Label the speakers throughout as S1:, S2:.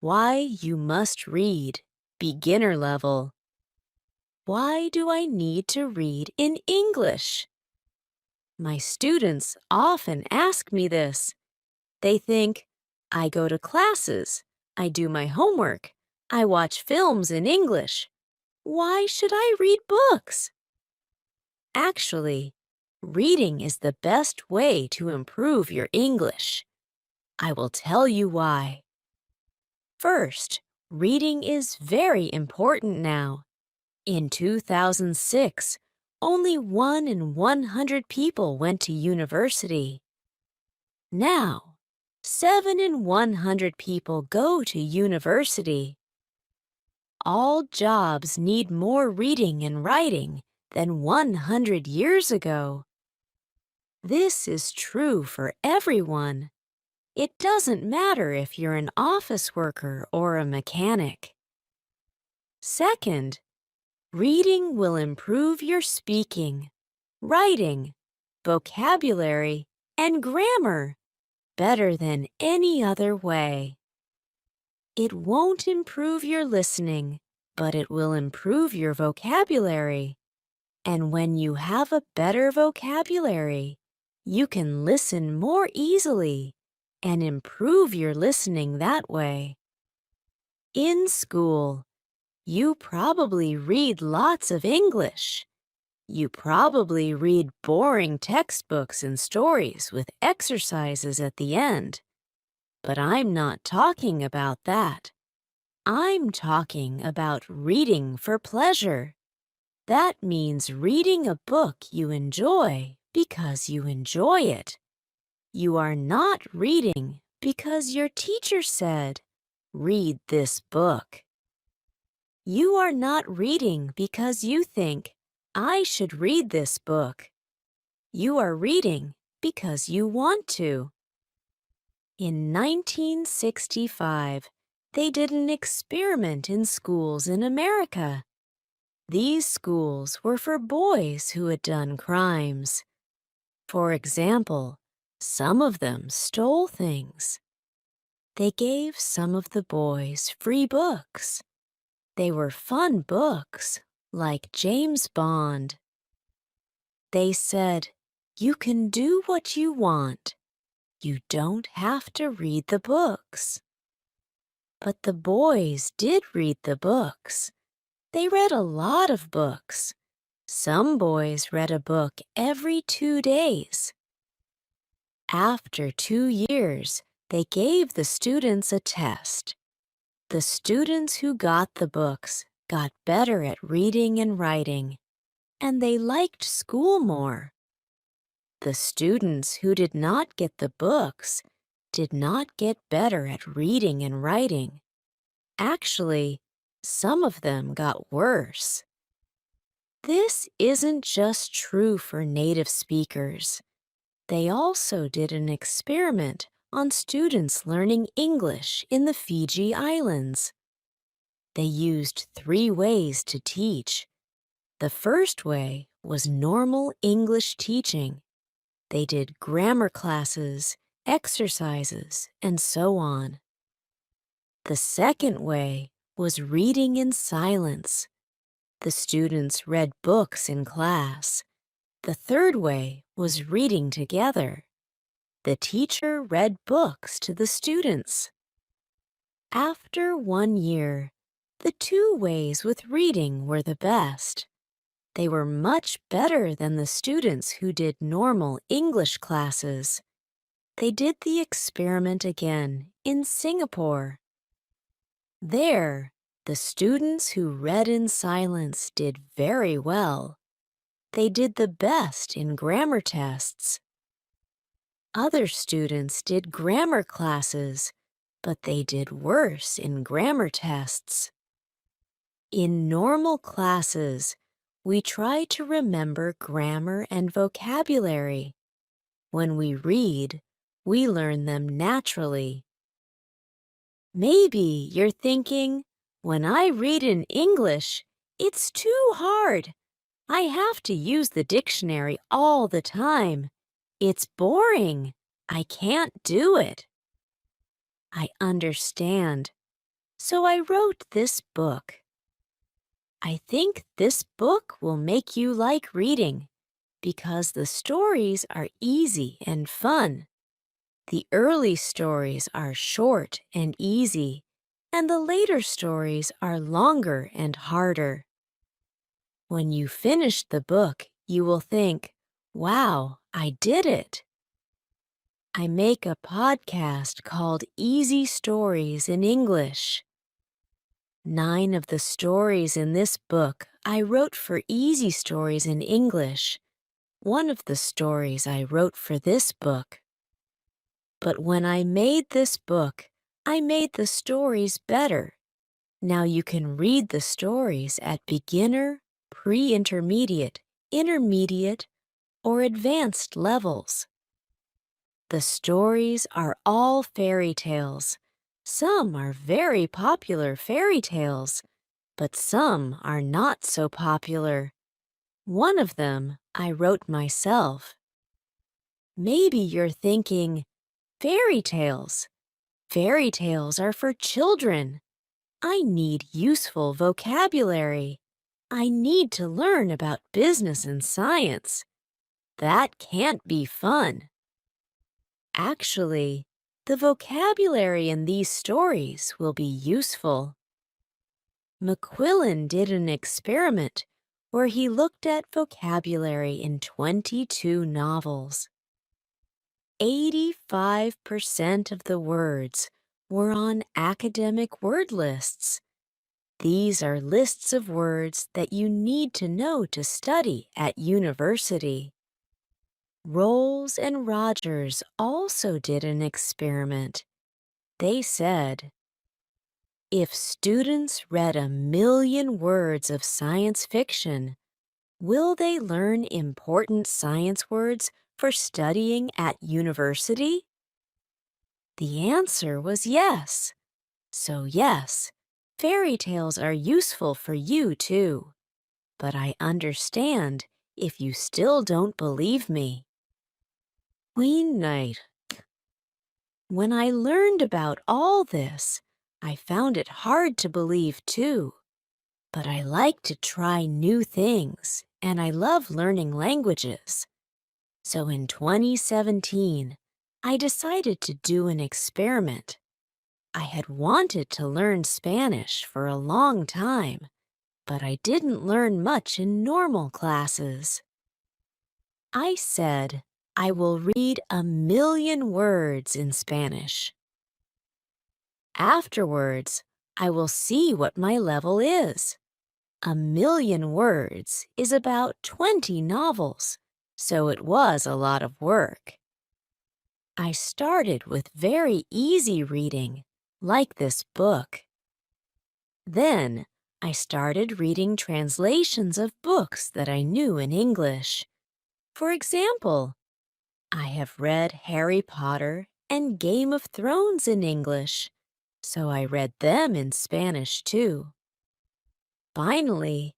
S1: Why you must read, beginner level. Why do I need to read in English? My students often ask me this. They think, I go to classes, I do my homework, I watch films in English. Why should I read books? Actually, reading is the best way to improve your English. I will tell you why. First, reading is very important now. In 2006, only 1 in 100 people went to university. Now, 7 in 100 people go to university. All jobs need more reading and writing than 100 years ago. This is true for everyone. It doesn't matter if you're an office worker or a mechanic. Second, reading will improve your speaking, writing, vocabulary, and grammar better than any other way. It won't improve your listening, but it will improve your vocabulary. And when you have a better vocabulary, you can listen more easily and improve your listening that way. In school, you probably read lots of English. You probably read boring textbooks and stories with exercises at the end. But I'm not talking about that. I'm talking about reading for pleasure. That means reading a book you enjoy because you enjoy it. You are not reading because your teacher said, "Read this book." You are not reading because you think, "I should read this book." You are reading because you want to. In 1965, they did an experiment in schools in America. These schools were for boys who had done crimes. For example, some of them stole things. They gave some of the boys free books. They were fun books, like James Bond. They said, "You can do what you want. You don't have to read the books." But the boys did read the books. They read a lot of books. Some boys read a book every 2 days. After 2 years, they gave the students a test. The students who got the books got better at reading and writing, and they liked school more. The students who did not get the books did not get better at reading and writing. Actually, some of them got worse. This isn't just true for native speakers. They also did an experiment on students learning English in the Fiji Islands. They used 3 ways to teach. The first way was normal English teaching. They did grammar classes, exercises, and so on. The second way was reading in silence. The students read books in class. The third way was reading together. The teacher read books to the students. After 1 year, the 2 ways with reading were the best. They were much better than the students who did normal English classes. They did the experiment again in Singapore. There, the students who read in silence did very well. They did the best in grammar tests. Other students did grammar classes, but they did worse in grammar tests. In normal classes, we try to remember grammar and vocabulary. When we read, we learn them naturally. Maybe you're thinking, when I read in English, it's too hard. I have to use the dictionary all the time. It's boring. I can't do it. I understand. so I wrote this book. I think this book will make you like reading because the stories are easy and fun. The early stories are short and easy, and the later stories are longer and harder. When you finish the book, you will think, wow, I did it. I make a podcast called Easy Stories in English. 9 of the stories in this book I wrote for Easy Stories in English. One of the stories I wrote for this book. But when I made this book, I made the stories better. Now you can read the stories at beginner, pre-intermediate, intermediate, or advanced levels. The stories are all fairy tales. Some are very popular fairy tales, but some are not so popular. One of them I wrote myself. Maybe you're thinking, fairy tales. Fairy tales are for children. I need useful vocabulary. I need to learn about business and science. That can't be fun. Actually, the vocabulary in these stories will be useful. McQuillan did an experiment where he looked at vocabulary in 22 novels. 85% of the words were on academic word lists. These are lists of words that you need to know to study at university. Rolls and Rogers also did an experiment. They said, if students read 1,000,000 words of science fiction, will they learn important science words for studying at university? The answer was yes. So yes, fairy tales are useful for you too. But I understand if you still don't believe me. Queen Night. When I learned about all this, I found it hard to believe too. But I like to try new things, and I love learning languages. So in 2017, I decided to do an experiment. I had wanted to learn Spanish for a long time, but I didn't learn much in normal classes. I said, I will read 1,000,000 words in Spanish. Afterwards, I will see what my level is. 1,000,000 words is about 20 novels, so it was a lot of work. I started with very easy reading, like this book. Then, I started reading translations of books that I knew in English. For example, I have read Harry Potter and Game of Thrones in English, so I read them in Spanish too. Finally,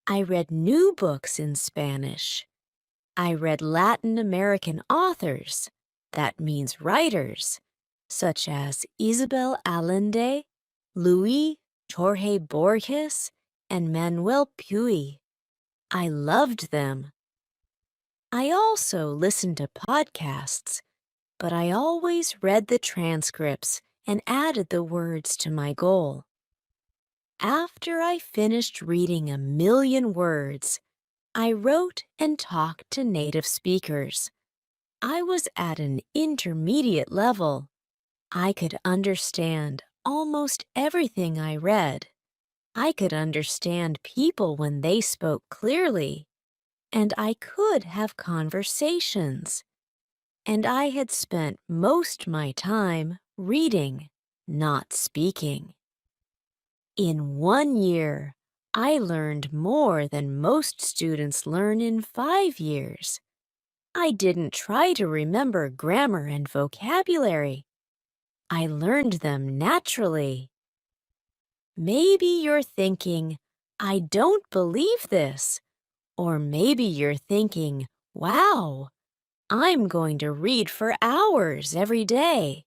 S1: I read new books in Spanish. I read Latin American authors, that means writers, such as Isabel Allende, Luis Jorge Borges, and Manuel Puig. I loved them. I also listened to podcasts, but I always read the transcripts and added the words to my goal. After I finished reading 1,000,000 words, I wrote and talked to native speakers. I was at an intermediate level. I could understand almost everything I read. I could understand people when they spoke clearly, and I could have conversations. And I had spent most my time reading, not speaking. In 1 year, I learned more than most students learn in 5 years. I didn't try to remember grammar and vocabulary. I learned them naturally. Maybe you're thinking, I don't believe this. Or maybe you're thinking, wow, I'm going to read for hours every day.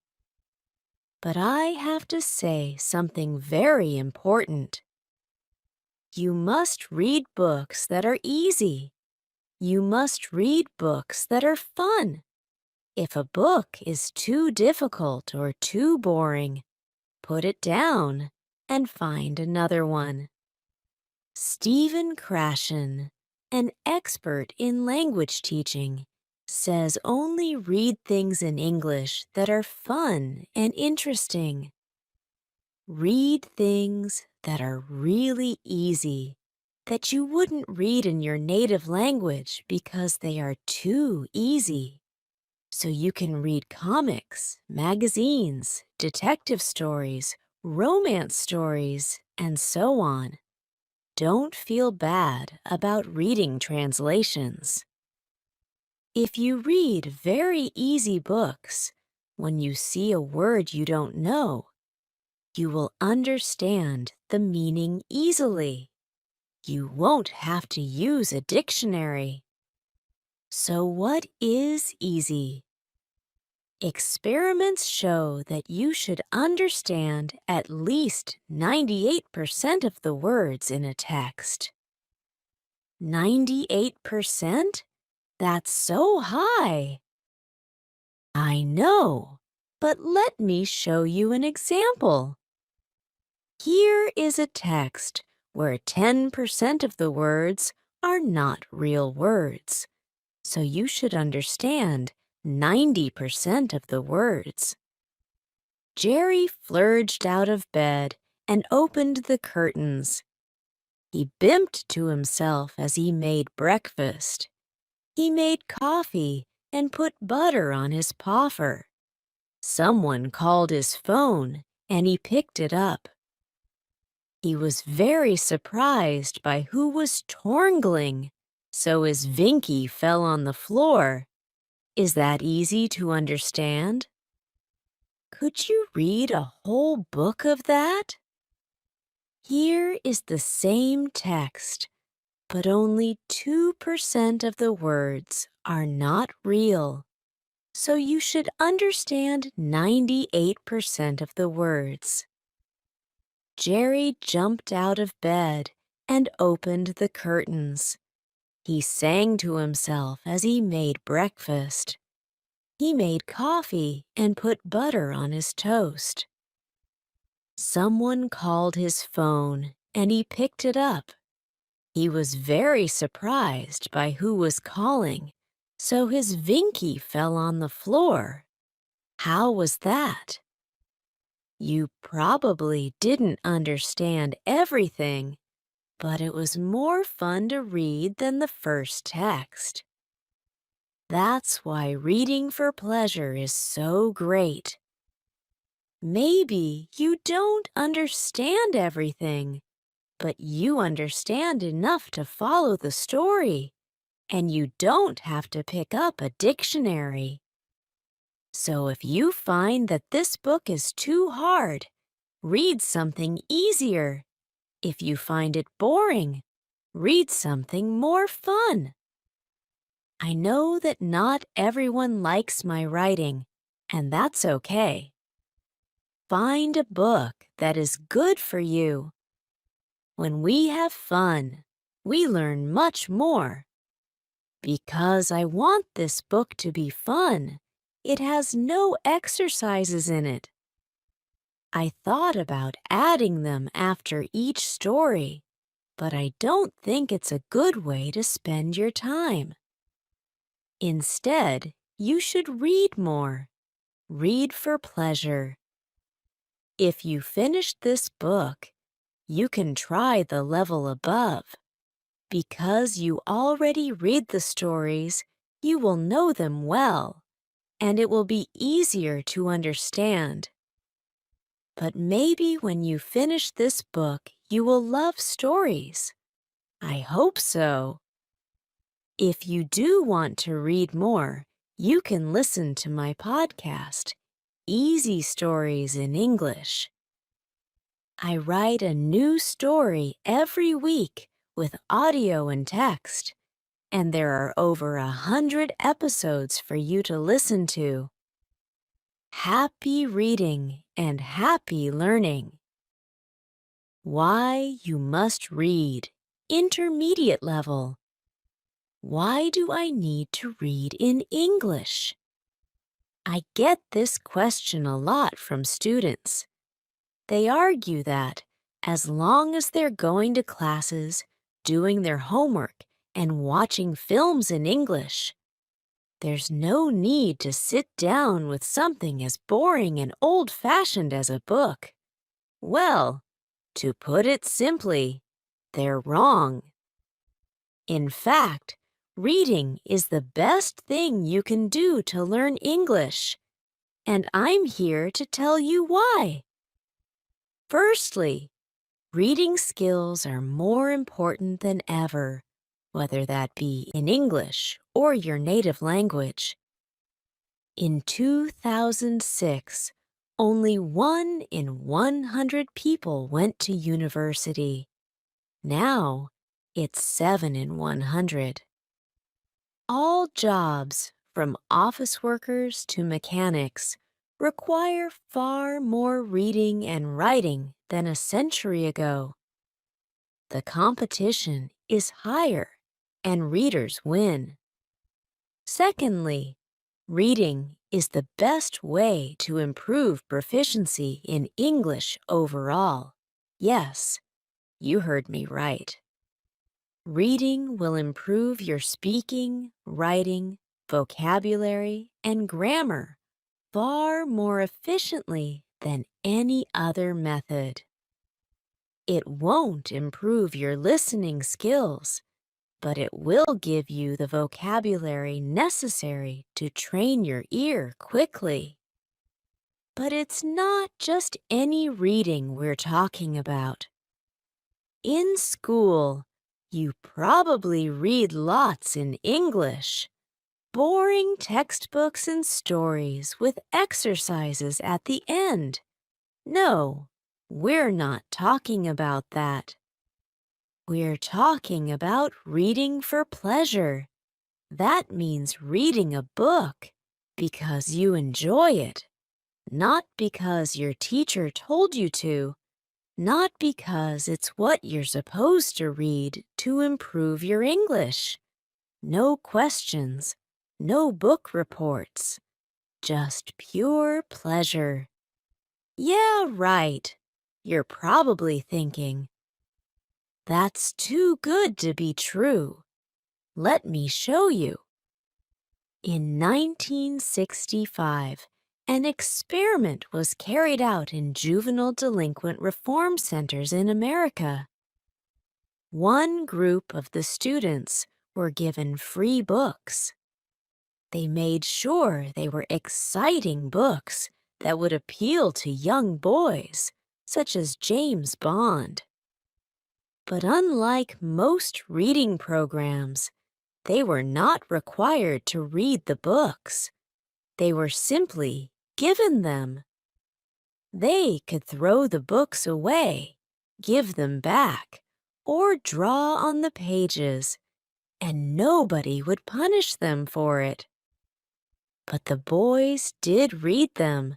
S1: but I have to say something very important. You must read books that are easy. You must read books that are fun. If a book is too difficult or too boring, put it down and find another one. Stephen Krashen, an expert in language teaching, says only read things in English that are fun and interesting. Read things that are really easy, that you wouldn't read in your native language because they are too easy. So you can read comics, magazines, detective stories, romance stories, and so on. Don't feel bad about reading translations. If you read very easy books, when you see a word you don't know, you will understand the meaning easily. You won't have to use a dictionary. So what is easy? Experiments show that you should understand at least 98% of the words in a text. 98%? That's so high. I know, but let me show you an example. Here is a text where 10% of the words are not real words, so you should understand 90% of the words. Jerry flurged out of bed and opened the curtains. He bimped to himself as he made breakfast. He made coffee and put butter on his poffer. Someone called his phone and he picked it up. He was very surprised by who was torngling, so his Vinky fell on the floor. Is that easy to understand? Could you read a whole book of that? Here is the same text, but only 2% of the words are not real. So you should understand 98% of the words. Jerry jumped out of bed and opened the curtains. He sang to himself as he made breakfast. He made coffee and put butter on his toast. Someone called his phone and he picked it up. He was very surprised by who was calling, so his Vinky fell on the floor. How was that? You probably didn't understand everything, but it was more fun to read than the first text. That's why reading for pleasure is so great. Maybe you don't understand everything, but you understand enough to follow the story, and you don't have to pick up a dictionary. So if you find that this book is too hard, read something easier. If you find it boring, read something more fun. I know that not everyone likes my writing, and that's okay. Find a book that is good for you. When we have fun, we learn much more. Because I want this book to be fun, it has no exercises in it. I thought about adding them after each story, but I don't think it's a good way to spend your time. Instead, you should read more. Read for pleasure. If you finish this book, you can try the level above. Because you already read the stories, you will know them well, and it will be easier to understand. But maybe when you finish this book, you will love stories. I hope so. If you do want to read more, you can listen to my podcast, Easy Stories in English. I write a new story every week with audio and text, and there are over 100 episodes for you to listen to. Happy reading and happy learning. Why you must read. Intermediate level. Why do I need to read in English? I get this question a lot from students. They argue that as long as they're going to classes, doing their homework, and watching films in English, there's no need to sit down with something as boring and old-fashioned as a book. Well, to put it simply, they're wrong. In fact, reading is the best thing you can do to learn English, and I'm here to tell you why. Firstly, reading skills are more important than ever, whether that be in English or your native language. In 2006, only 1 in 100 people went to university. Now, it's 7 in 100. All jobs, from office workers to mechanics, require far more reading and writing than a century ago. The competition is higher, and readers win. Secondly, reading is the best way to improve proficiency in English overall. Yes, you heard me right. Reading will improve your speaking, writing, vocabulary, and grammar far more efficiently than any other method. It won't improve your listening skills, but it will give you the vocabulary necessary to train your ear quickly. But it's not just any reading we're talking about. In school, you probably read lots in English. Boring textbooks and stories with exercises at the end. No, we're not talking about that. We're talking about reading for pleasure. That means reading a book because you enjoy it, not because your teacher told you to, not because it's what you're supposed to read to improve your English. No questions, no book reports, just pure pleasure. Yeah, right. You're probably thinking, that's too good to be true. Let me show you. In 1965, an experiment was carried out in juvenile delinquent reform centers in America. One group of the students were given free books. They made sure they were exciting books that would appeal to young boys, such as James Bond. But unlike most reading programs, they were not required to read the books. They were simply given them. They could throw the books away, give them back, or draw on the pages, and nobody would punish them for it. But the boys did read them.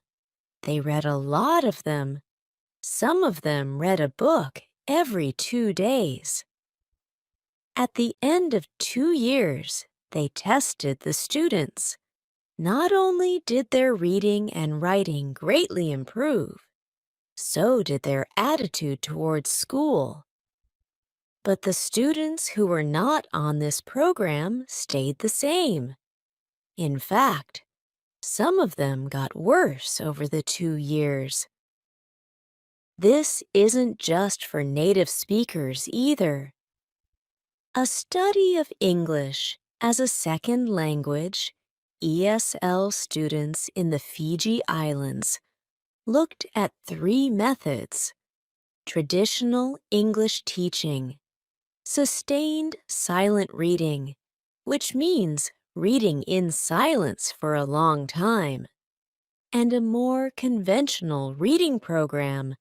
S1: They read a lot of them. Some of them read a book every 2 days. At the end of 2 years, they tested the students. Not only did their reading and writing greatly improve, so did their attitude towards school. But the students who were not on this program stayed the same. In fact, some of them got worse over the 2 years. This isn't just for native speakers either. A study of English as a second language, ESL students in the Fiji Islands looked at 3 methods: traditional English teaching, sustained silent reading, which means reading in silence for a long time, and a more conventional reading program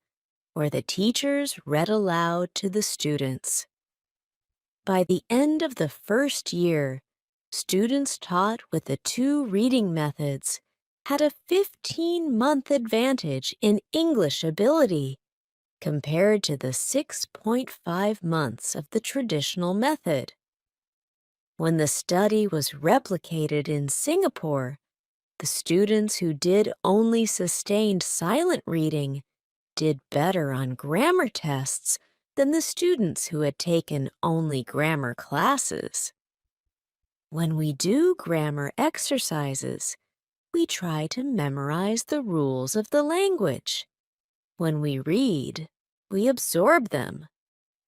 S1: where the teachers read aloud to the students. By the end of the first year, students taught with the 2 reading methods had a 15-month advantage in English ability compared to the 6.5 months of the traditional method. When the study was replicated in Singapore, the students who did only sustained silent reading did better on grammar tests than the students who had taken only grammar classes. When we do grammar exercises, we try to memorize the rules of the language. When we read, we absorb them.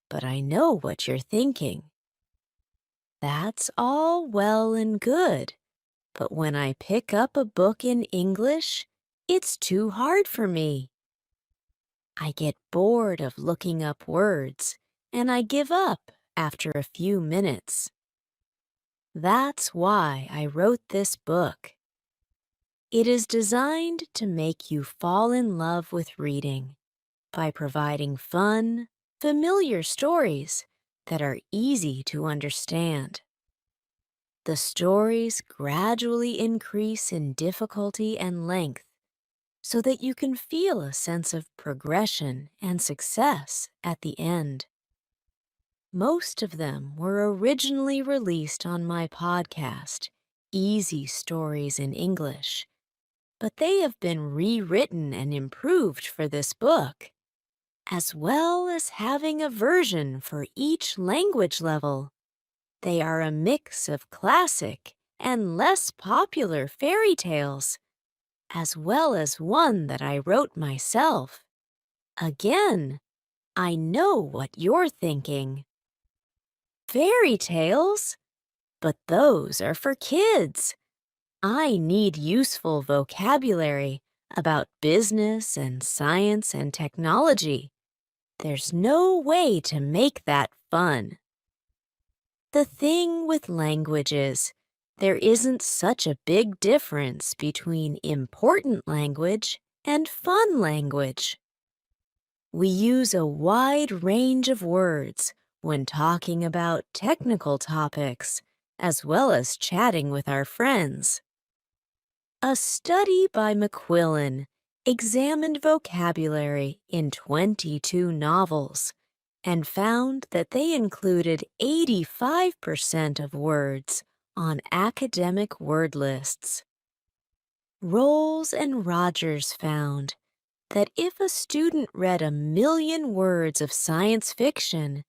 S1: But I know what you're thinking. That's all well and good, but when I pick up a book in English, it's too hard for me. I get bored of looking up words, and I give up after a few minutes. That's why I wrote this book. It is designed to make you fall in love with reading by providing fun, familiar stories that are easy to understand. The stories gradually increase in difficulty and length so that you can feel a sense of progression and success at the end. Most of them were originally released on my podcast, Easy Stories in English, but they have been rewritten and improved for this book, as well as having a version for each language level. They are a mix of classic and less popular fairy tales, as well as one that I wrote myself. Again, I know what you're thinking. Fairy tales? But those are for kids. I need useful vocabulary about business and science and technology. There's no way to make that fun. The thing with language is, there isn't such a big difference between important language and fun language. We use a wide range of words when talking about technical topics, as well as chatting with our friends. A study by McQuillan examined vocabulary in 22 novels and found that they included 85% of words on academic word lists. Rolls and Rogers found that if a student read 1,000,000 words of science fiction,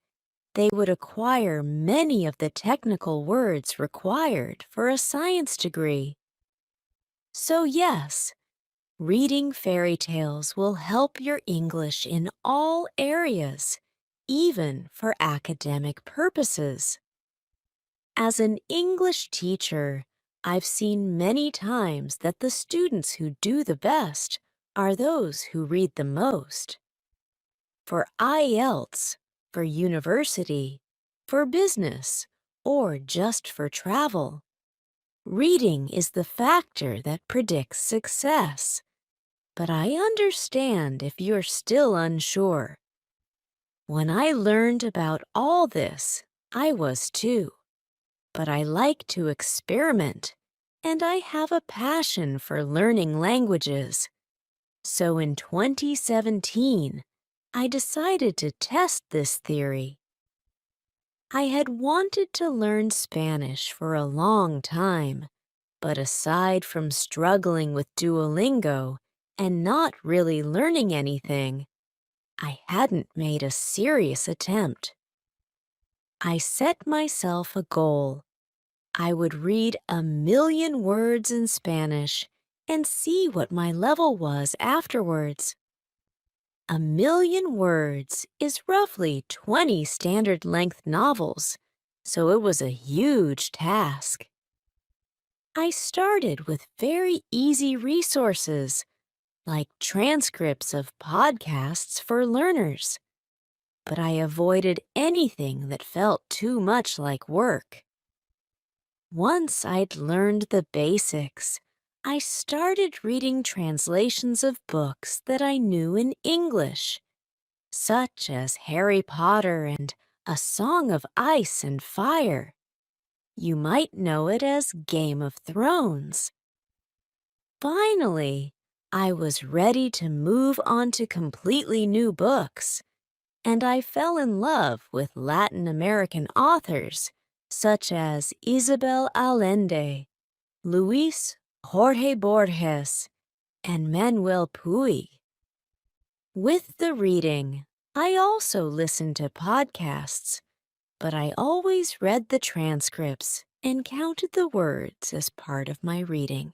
S1: they would acquire many of the technical words required for a science degree. So yes, reading fairy tales will help your English in all areas, even for academic purposes. As an English teacher, I've seen many times that the students who do the best are those who read the most. For IELTS, for university, for business, or just for travel, reading is the factor that predicts success. But I understand if you're still unsure. When I learned about all this, I was too. But I like to experiment, and I have a passion for learning languages. So in 2017, I decided to test this theory. I had wanted to learn Spanish for a long time, but aside from struggling with Duolingo and not really learning anything, I hadn't made a serious attempt. I set myself a goal. I would read 1,000,000 words in Spanish and see what my level was afterwards. 1,000,000 words is roughly 20 standard-length novels, so it was a huge task. I started with very easy resources, like transcripts of podcasts for learners, but I avoided anything that felt too much like work. Once I'd learned the basics, I started reading translations of books that I knew in English, such as Harry Potter and A Song of Ice and Fire. You might know it as Game of Thrones. Finally, I was ready to move on to completely new books, and I fell in love with Latin American authors such as Isabel Allende, Luis Jorge Borges, and Manuel Puig. With the reading, I also listened to podcasts, but I always read the transcripts and counted the words as part of my reading.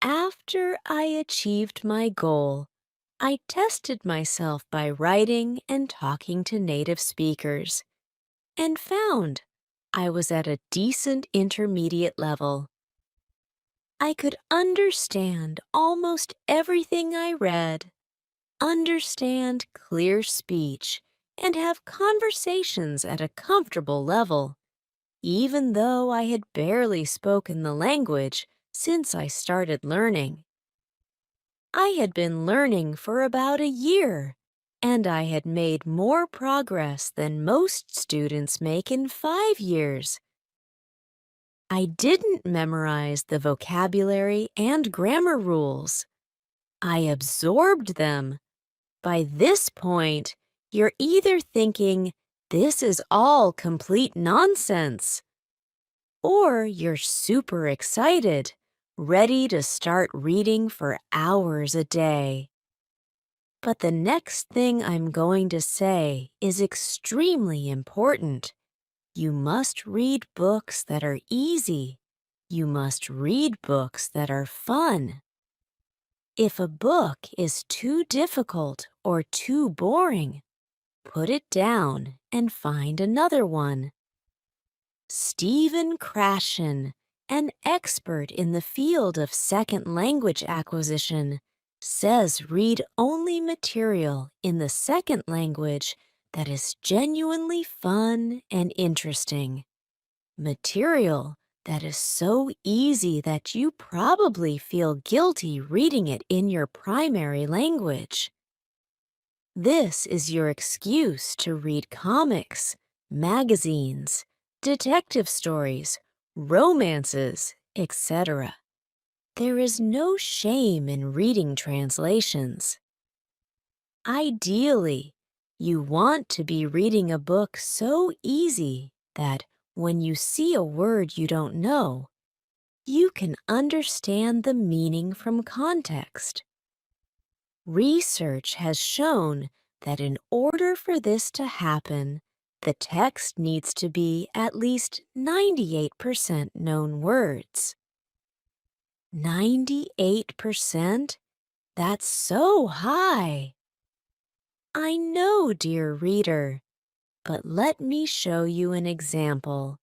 S1: After I achieved my goal, I tested myself by writing and talking to native speakers and found I was at a decent intermediate level. I could understand almost everything I read, understand clear speech, and have conversations at a comfortable level, even though I had barely spoken the language since I started learning. I had been learning for about a year, and I had made more progress than most students make in 5 years. I didn't memorize the vocabulary and grammar rules. I absorbed them. By this point, you're either thinking, this is all complete nonsense, or you're super excited, ready to start reading for hours a day. But the next thing I'm going to say is extremely important. You must read books that are easy. You must read books that are fun. If a book is too difficult or too boring, put it down and find another one. Stephen Krashen, an expert in the field of second language acquisition, says read only material in the second language that is genuinely fun and interesting. Material that is so easy that you probably feel guilty reading it in your primary language. This is your excuse to read comics, magazines, detective stories, romances, etc. There is no shame in reading translations. Ideally, you want to be reading a book so easy that when you see a word you don't know, you can understand the meaning from context. Research has shown that in order for this to happen, the text needs to be at least 98% known words. 98%? That's so high. I know, dear reader, but let me show you an example.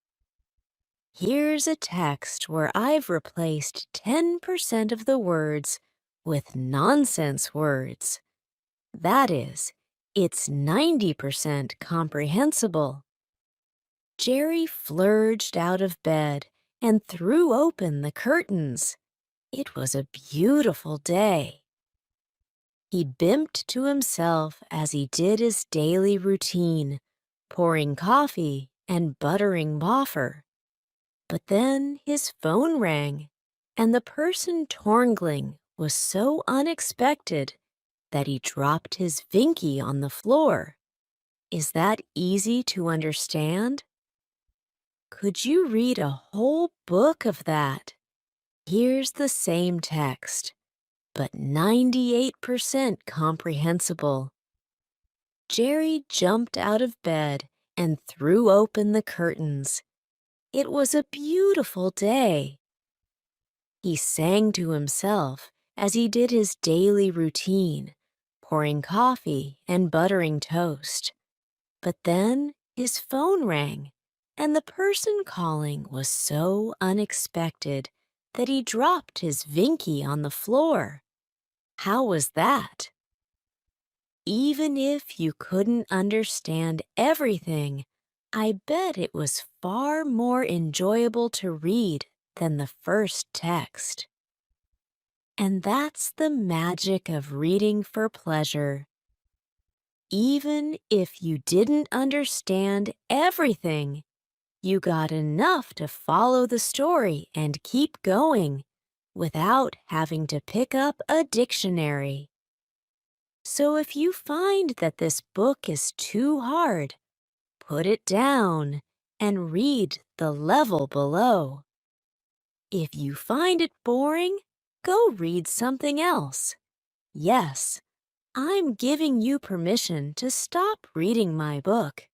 S1: Here's a text where I've replaced 10% of the words with nonsense words. That is, it's 90% comprehensible. Jerry flurged out of bed and threw open the curtains. It was a beautiful day. He bimped to himself as he did his daily routine, pouring coffee and buttering Boffer. But then his phone rang, and the person torngling was so unexpected that he dropped his Vinky on the floor. Is that easy to understand? Could you read a whole book of that? Here's the same text, but 98% comprehensible. Jerry jumped out of bed and threw open the curtains. It was a beautiful day. He sang to himself as he did his daily routine, pouring coffee and buttering toast. But then his phone rang, and the person calling was so unexpected that he dropped his Vinky on the floor. How was that? Even if you couldn't understand everything, I bet it was far more enjoyable to read than the first text. And that's the magic of reading for pleasure. Even if you didn't understand everything, you got enough to follow the story and keep going, without having to pick up a dictionary. So if you find that this book is too hard, put it down and read the level below. If you find it boring, go read something else. Yes, I'm giving you permission to stop reading my book.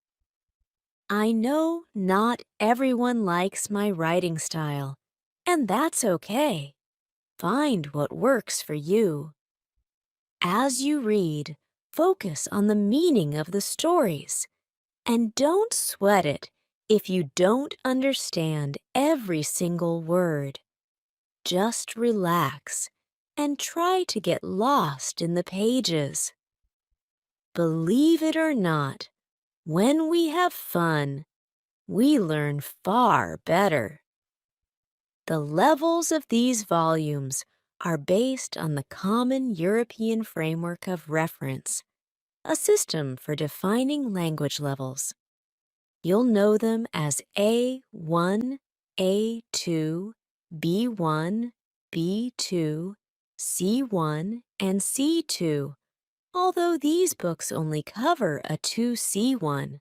S1: I know not everyone likes my writing style, and that's okay. Find what works for you. As you read, focus on the meaning of the stories, and don't sweat it if you don't understand every single word. Just relax and try to get lost in the pages. Believe it or not, when we have fun, we learn far better. The levels of these volumes are based on the Common European Framework of Reference, a system for defining language levels. You'll know them as A1, A2, B1, B2, C1, and C2, although these books only cover a 2C1.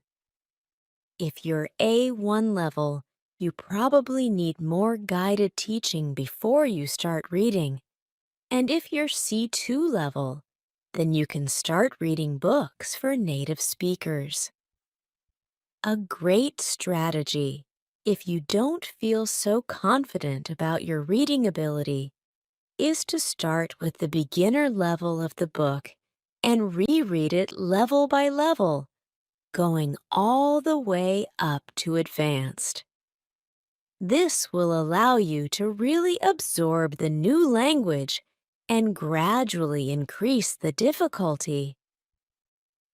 S1: If you're A1 level, you probably need more guided teaching before you start reading. And if you're C2 level, then you can start reading books for native speakers. A great strategy, if you don't feel so confident about your reading ability, is to start with the beginner level of the book and reread it level by level, going all the way up to advanced. This will allow you to really absorb the new language and gradually increase the difficulty.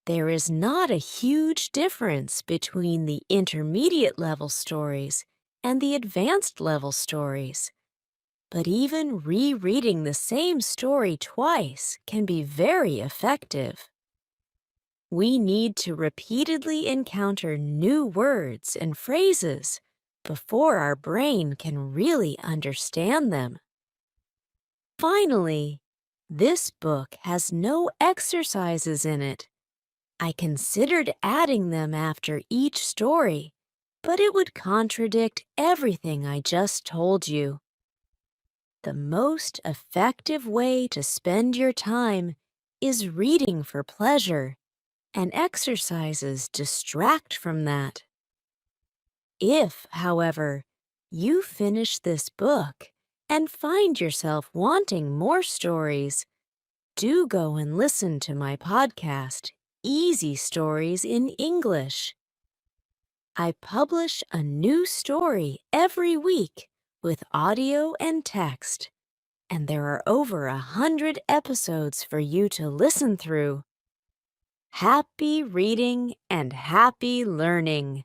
S1: There is not a huge difference between the intermediate level stories and the advanced level stories, but even rereading the same story twice can be very effective. We need to repeatedly encounter new words and phrases before our brain can really understand them. Finally, this book has no exercises in it. I considered adding them after each story, but it would contradict everything I just told you. The most effective way to spend your time is reading for pleasure, and exercises distract from that. If, however, you finish this book and find yourself wanting more stories, do go and listen to my podcast, Easy Stories in English. I publish a new story every week with audio and text, and there are over 100 episodes for you to listen through. Happy reading and happy learning!